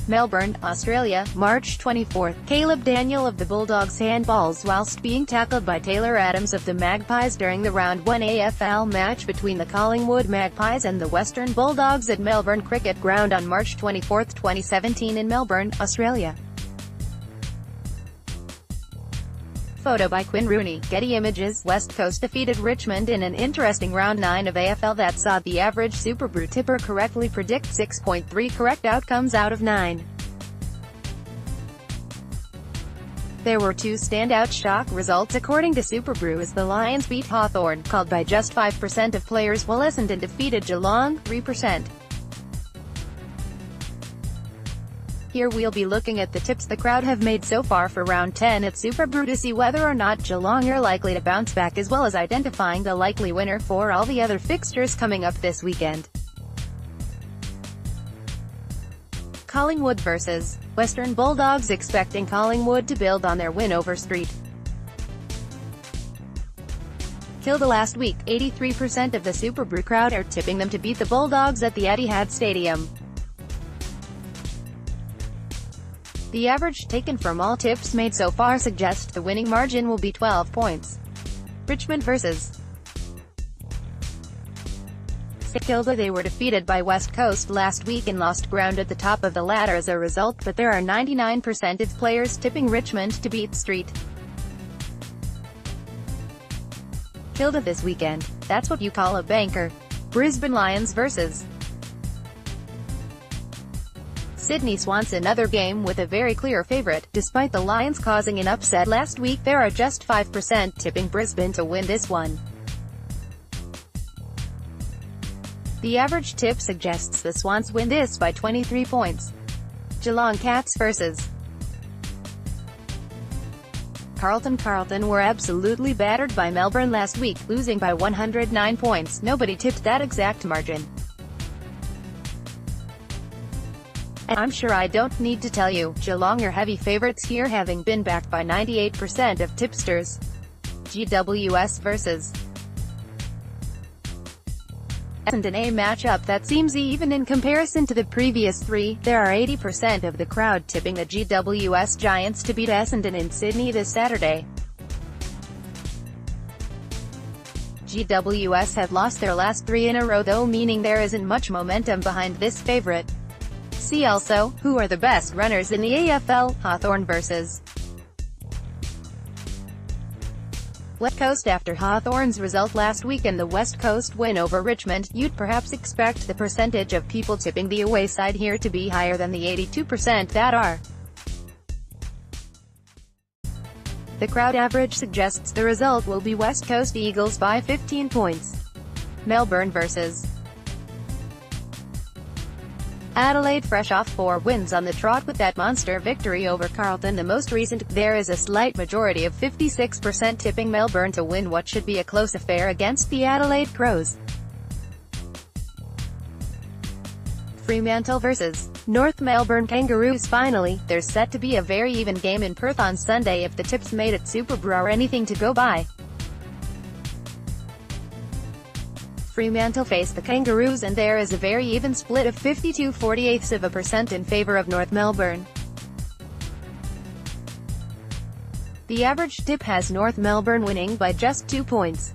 Melbourne, Australia, March 24. Caleb Daniel of the Bulldogs handballs whilst being tackled by Taylor Adams of the Magpies during the Round 1 AFL match between the Collingwood Magpies and the Western Bulldogs at Melbourne Cricket Ground on March 24, 2017 in Melbourne, Australia. Photo by Quinn Rooney, Getty Images. West Coast defeated Richmond in an interesting Round 9 of AFL that saw the average Superbru tipper correctly predict 6.3 correct outcomes out of 9. There were two standout shock results according to Superbru as the Lions beat Hawthorn, called by just 5% of players, while Essendon defeated Geelong, 3%. Here we'll be looking at the tips the crowd have made so far for Round 10 at Superbru to see whether or not Geelong are likely to bounce back, as well as identifying the likely winner for all the other fixtures coming up this weekend. Collingwood vs. Western Bulldogs. Expecting Collingwood to build on their win over Street Kilda last week, 83% of the Superbru crowd are tipping them to beat the Bulldogs at the Etihad Stadium. The average taken from all tips made so far suggests the winning margin will be 12 points. Richmond vs. Kilda. They were defeated by West Coast last week and lost ground at the top of the ladder as a result, but there are 99% of players tipping Richmond to beat Street Kilda this weekend. That's what you call a banker. Brisbane Lions vs. Sydney Swans. Another game with a very clear favourite. Despite the Lions causing an upset last week, there are just 5% tipping Brisbane to win this one. The average tip suggests the Swans win this by 23 points. Geelong Cats vs. Carlton. Carlton were absolutely battered by Melbourne last week, losing by 109 points. Nobody tipped that exact margin. I'm sure I don't need to tell you, Geelong are heavy favourites here, having been backed by 98% of tipsters. GWS vs. Essendon. A matchup that seems even in comparison to the previous three. There are 80% of the crowd tipping the GWS Giants to beat Essendon in Sydney this Saturday. GWS have lost their last 3 in a row though, meaning there isn't much momentum behind this favourite. See also, who are the best runners in the AFL, Hawthorn vs. West Coast. After Hawthorn's result last week and the West Coast win over Richmond, you'd perhaps expect the percentage of people tipping the away side here to be higher than the 82% that are. The crowd average suggests the result will be West Coast Eagles by 15 points. Melbourne vs. Adelaide. Fresh off 4 wins on the trot with that monster victory over Carlton, the most recent, there is a slight majority of 56% tipping Melbourne to win what should be a close affair against the Adelaide Crows. Fremantle vs. North Melbourne Kangaroos. Finally, there's set to be a very even game in Perth on Sunday if the tips made at Superbru are anything to go by. Fremantle face the Kangaroos and there is a very even split of 52.48% in favour of North Melbourne. The average tip has North Melbourne winning by just 2 points.